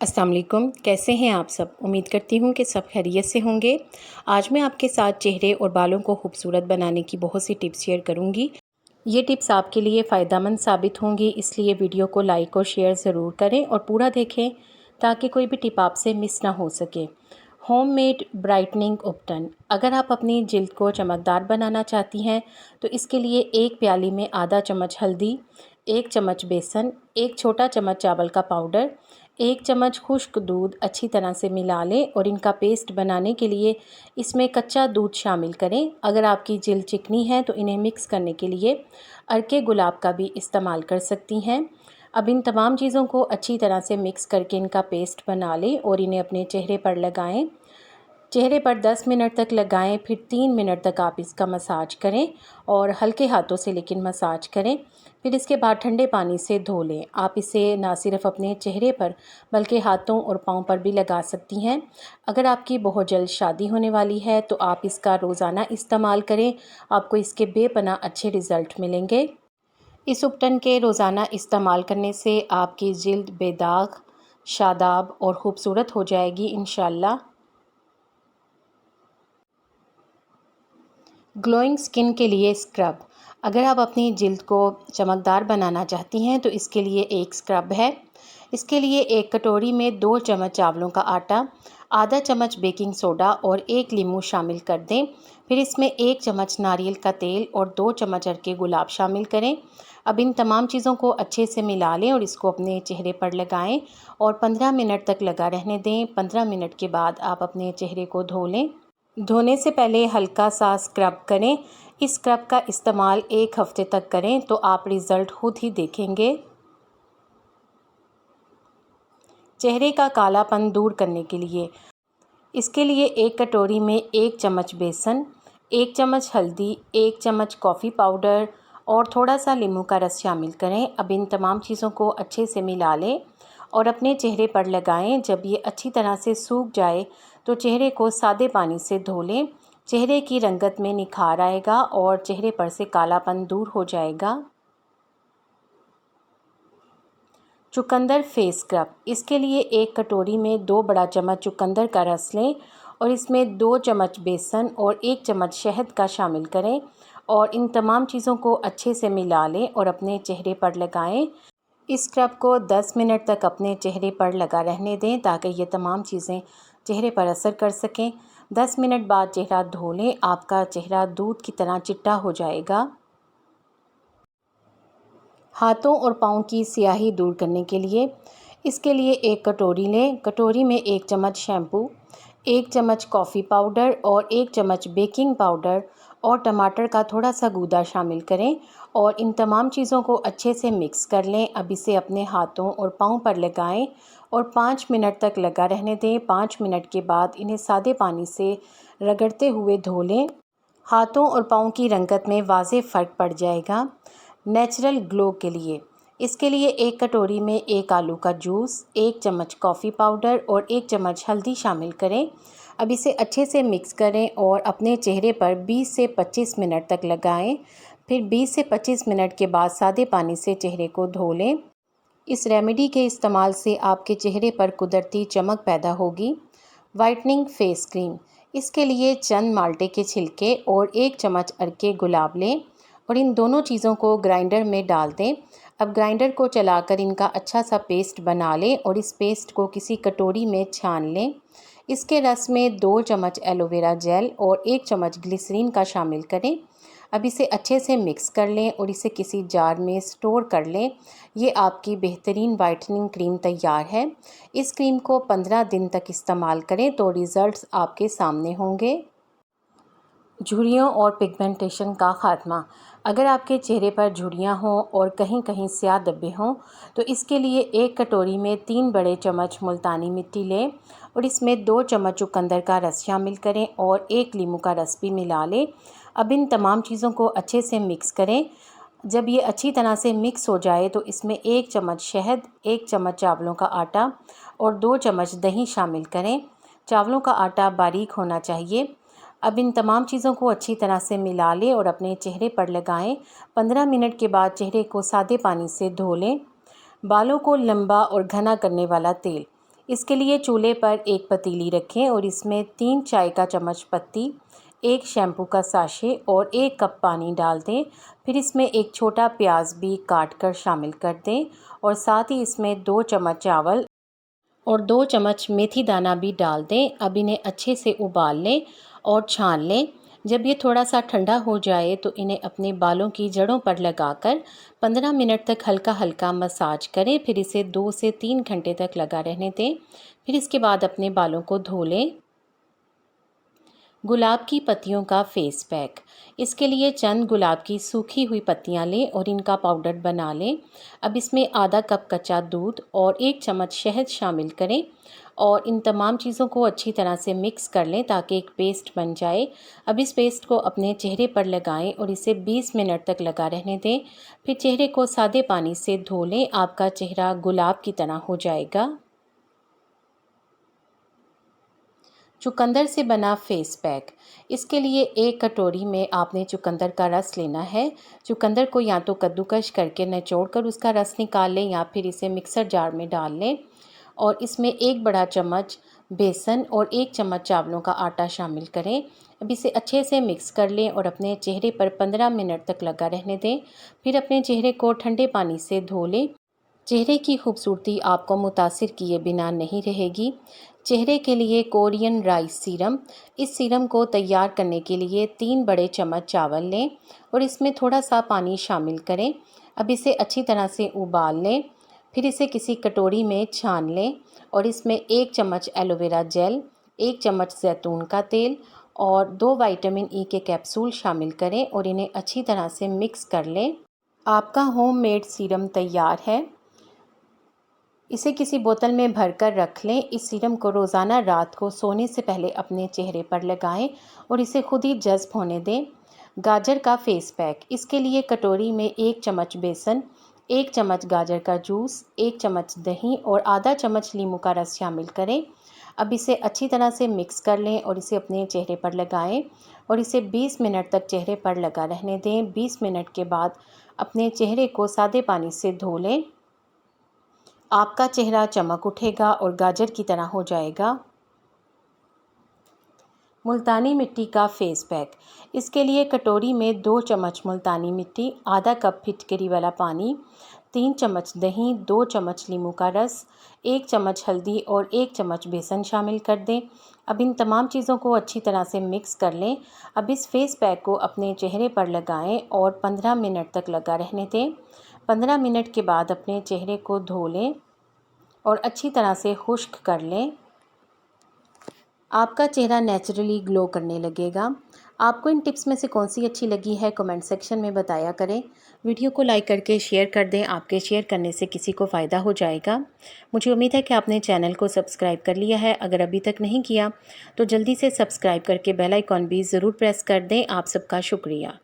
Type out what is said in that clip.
अस्सलाम वालेकुम, कैसे हैं आप सब। उम्मीद करती हूँ कि सब खैरियत से होंगे। आज मैं आपके साथ चेहरे और बालों को खूबसूरत बनाने की बहुत सी टिप्स शेयर करूँगी। ये टिप्स आपके लिए फ़ायदेमंद साबित होंगी, इसलिए वीडियो को लाइक और शेयर ज़रूर करें और पूरा देखें ताकि कोई भी टिप आपसे मिस ना हो सके। होममेड ब्राइटनिंग उपटन। अगर आप अपनी जिल्द को चमकदार बनाना चाहती हैं तो इसके लिए एक प्याली में आधा चम्मच हल्दी, 1 चम्मच बेसन, 1 छोटा चम्मच चावल का पाउडर, 1 चम्मच खुश्क दूध अच्छी तरह से मिला लें और इनका पेस्ट बनाने के लिए इसमें कच्चा दूध शामिल करें। अगर आपकी जिल्द चिकनी है तो इन्हें मिक्स करने के लिए अर्के गुलाब का भी इस्तेमाल कर सकती हैं। अब इन तमाम चीज़ों को अच्छी तरह से मिक्स करके इनका पेस्ट बना लें और इन्हें अपने चेहरे पर लगाएं। चेहरे पर 10 मिनट तक लगाएं, फिर 3 मिनट तक आप इसका मसाज करें और हल्के हाथों से लेकिन मसाज करें। फिर इसके बाद ठंडे पानी से धो लें। आप इसे ना सिर्फ अपने चेहरे पर बल्कि हाथों और पाँव पर भी लगा सकती हैं। अगर आपकी बहुत जल्द शादी होने वाली है तो आप इसका रोज़ाना इस्तेमाल करें, आपको इसके बेपनाह अच्छे रिज़ल्ट मिलेंगे। इस उपटन के रोज़ाना इस्तेमाल करने से आपकी जिल्द बेदाग, शादाब और ख़ूबसूरत हो जाएगी इंशाअल्लाह। ग्लोइंग स्किन के लिए स्क्रब। अगर आप अपनी जिल्द को चमकदार बनाना चाहती हैं तो इसके लिए एक स्क्रब है। इसके लिए एक कटोरी में 2 चम्मच चावलों का आटा, आधा चम्मच बेकिंग सोडा और 1 लीमू शामिल कर दें। फिर इसमें 1 चम्मच नारियल का तेल और 2 चम्मच अर्के गुलाब शामिल करें। अब इन तमाम चीज़ों को अच्छे से मिला लें और इसको अपने चेहरे पर लगाएं और 15 मिनट तक लगा रहने दें। 15 मिनट के बाद आप अपने चेहरे को धो लें। धोने से पहले हल्का सा स्क्रब करें। इस स्क्रब का इस्तेमाल 1 हफ्ते तक करें तो आप रिज़ल्ट खुद ही देखेंगे। चेहरे का कालापन दूर करने के लिए इसके लिए एक कटोरी में 1 चम्मच बेसन, 1 चम्मच हल्दी, 1 चम्मच कॉफ़ी पाउडर और थोड़ा सा नींबू का रस शामिल करें। अब इन तमाम चीज़ों को अच्छे से मिला लें और अपने चेहरे पर लगाएं। जब ये अच्छी तरह से सूख जाए तो चेहरे को सादे पानी से धो लें। चेहरे की रंगत में निखार आएगा और चेहरे पर से कालापन दूर हो जाएगा। चुकंदर फेस स्क्रब। इसके लिए एक कटोरी में 2 बड़ा चम्मच चुकंदर का रस लें और इसमें 2 चम्मच बेसन और 1 चम्मच शहद का शामिल करें और इन तमाम चीज़ों को अच्छे से मिला लें और अपने चेहरे पर लगाएं। इस स्क्रब को 10 मिनट तक अपने चेहरे पर लगा रहने दें ताकि ये तमाम चीज़ें चेहरे पर असर कर सकें। 10 मिनट बाद चेहरा धो लें, आपका चेहरा दूध की तरह चिट्टा हो जाएगा। हाथों और पाँव की स्याही दूर करने के लिए इसके लिए एक कटोरी लें। कटोरी में 1 चम्मच शैम्पू, 1 चम्मच कॉफ़ी पाउडर और 1 चम्मच बेकिंग पाउडर और टमाटर का थोड़ा सा गूदा शामिल करें और इन तमाम चीज़ों को अच्छे से मिक्स कर लें। अब इसे अपने हाथों और पाँव पर लगाएं और 5 मिनट तक लगा रहने दें। 5 मिनट के बाद इन्हें सादे पानी से रगड़ते हुए धो लें। हाथों और पाँव की रंगत में वाज़ेह फ़र्क पड़ जाएगा। नेचुरल ग्लो के लिए इसके लिए एक कटोरी में 1 आलू का जूस, 1 चम्मच कॉफ़ी पाउडर और 1 चम्मच हल्दी शामिल करें। अब इसे अच्छे से मिक्स करें और अपने चेहरे पर 20 से 25 मिनट तक लगाएं। फिर 20 से 25 मिनट के बाद सादे पानी से चेहरे को धो लें। इस रेमेडी के इस्तेमाल से आपके चेहरे पर कुदरती चमक पैदा होगी। Whitening face cream. इसके लिए चंद माल्टे के छिलके और 1 चम्मच अर्के गुलाब लें और इन दोनों चीज़ों को ग्राइंडर में डाल दें। अब ग्राइंडर को चलाकर इनका अच्छा सा पेस्ट बना लें और इस पेस्ट को किसी कटोरी में छान लें। इसके रस में 2 चम्मच एलोवेरा जेल और 1 चम्मच ग्लिसरीन का शामिल करें। अब इसे अच्छे से मिक्स कर लें और इसे किसी जार में स्टोर कर लें। ये आपकी बेहतरीन वाइटनिंग क्रीम तैयार है। इस क्रीम को 15 दिन तक इस्तेमाल करें तो रिज़ल्ट्स आपके सामने होंगे। झुर्रियों और पिगमेंटेशन का ख़ात्मा। अगर आपके चेहरे पर झुर्रियाँ हों और कहीं कहीं स्याह धब्बे हों तो इसके लिए एक कटोरी में 3 बड़े चम्मच मुल्तानी मिट्टी लें और इसमें 2 चम्मच चुकंदर का रस शामिल करें और 1 लीमू का रस भी मिला लें। अब इन तमाम चीज़ों को अच्छे से मिक्स करें। जब ये अच्छी तरह से मिक्स हो जाए तो इसमें 1 चम्मच शहद, 1 चम्मच चावलों का आटा और 2 चम्मच दही शामिल करें। चावलों का आटा बारीक होना चाहिए। अब इन तमाम चीज़ों को अच्छी तरह से मिला लें और अपने चेहरे पर लगाएं। 15 मिनट के बाद चेहरे को सादे पानी से धो लें। बालों को लंबा और घना करने वाला तेल। इसके लिए चूल्हे पर एक पतीली रखें और इसमें 3 चाय का चम्मच पत्ती, 1 शैम्पू का साशे और 1 कप पानी डाल दें। फिर इसमें एक छोटा प्याज भी काट कर शामिल कर दें और साथ ही इसमें 2 चम्मच चावल और 2 चम्मच मेथी दाना भी डाल दें। अब इन्हें अच्छे से उबाल लें और छान लें। जब ये थोड़ा सा ठंडा हो जाए तो इन्हें अपने बालों की जड़ों पर लगाकर 15 मिनट तक हल्का हल्का मसाज करें। फिर इसे 2 से 3 घंटे तक लगा रहने दें। फिर इसके बाद अपने बालों को धो लें। गुलाब की पत्तियों का फेस पैक। इसके लिए चंद गुलाब की सूखी हुई पत्तियां लें और इनका पाउडर बना लें। अब इसमें आधा कप कच्चा दूध और 1 चम्मच शहद शामिल करें और इन तमाम चीज़ों को अच्छी तरह से मिक्स कर लें ताकि एक पेस्ट बन जाए। अब इस पेस्ट को अपने चेहरे पर लगाएं और इसे 20 मिनट तक लगा रहने दें। फिर चेहरे को सादे पानी से धो लें। आपका चेहरा गुलाब की तरह हो जाएगा। चुकंदर से बना फेस पैक। इसके लिए 1 कटोरी में आपने चुकंदर का रस लेना है। चुकंदर को या तो कद्दूकस करके निचोड़ कर उसका रस निकाल लें या फिर इसे मिक्सर जार में डाल लें और इसमें 1 बड़ा चम्मच बेसन और 1 चम्मच चावलों का आटा शामिल करें। अब इसे अच्छे से मिक्स कर लें और अपने चेहरे पर 15 मिनट तक लगा रहने दें। फिर अपने चेहरे को ठंडे पानी से धो लें। चेहरे की खूबसूरती आपको मुतासिर किए बिना नहीं रहेगी। चेहरे के लिए कोरियन राइस सीरम। इस सीरम को तैयार करने के लिए 3 बड़े चम्मच चावल लें और इसमें थोड़ा सा पानी शामिल करें। अब इसे अच्छी तरह से उबाल लें। फिर इसे किसी कटोरी में छान लें और इसमें 1 चम्मच एलोवेरा जेल, 1 चम्मच जैतून का तेल और 2 विटामिन ई के कैप्सूल शामिल करें और इन्हें अच्छी तरह से मिक्स कर लें। आपका होममेड सीरम तैयार है। इसे किसी बोतल में भरकर रख लें। इस सीरम को रोज़ाना रात को सोने से पहले अपने चेहरे पर लगाएं और इसे खुद ही जज़्ब होने दें। गाजर का फेस पैक। इसके लिए कटोरी में 1 चम्मच बेसन, 1 चम्मच गाजर का जूस, 1 चम्मच दही और आधा चम्मच नींबू का रस शामिल करें। अब इसे अच्छी तरह से मिक्स कर लें और इसे अपने चेहरे पर लगाएं और इसे 20 मिनट तक चेहरे पर लगा रहने दें। 20 मिनट के बाद अपने चेहरे को सादे पानी से धो लें। आपका चेहरा चमक उठेगा और गाजर की तरह हो जाएगा। मुल्तानी मिट्टी का फेस पैक। इसके लिए कटोरी में 2 चम्मच मुल्तानी मिट्टी, आधा कप फिटकरी वाला पानी, 3 चम्मच दही, 2 चम्मच नींबू का रस, 1 चम्मच हल्दी और 1 चम्मच बेसन शामिल कर दें। अब इन तमाम चीज़ों को अच्छी तरह से मिक्स कर लें। अब इस फेस पैक को अपने चेहरे पर लगाएं और 15 मिनट तक लगा रहने दें। 15 मिनट के बाद अपने चेहरे को धो लें और अच्छी तरह से खुश्क कर लें। आपका चेहरा नेचुरली ग्लो करने लगेगा। आपको इन टिप्स में से कौन सी अच्छी लगी है कमेंट सेक्शन में बताया करें। वीडियो को लाइक करके शेयर कर दें। आपके शेयर करने से किसी को फ़ायदा हो जाएगा। मुझे उम्मीद है कि आपने चैनल को सब्सक्राइब कर लिया है। अगर अभी तक नहीं किया तो जल्दी से सब्सक्राइब करके बेल आइकॉन भी ज़रूर प्रेस कर दें। आप सबका शुक्रिया।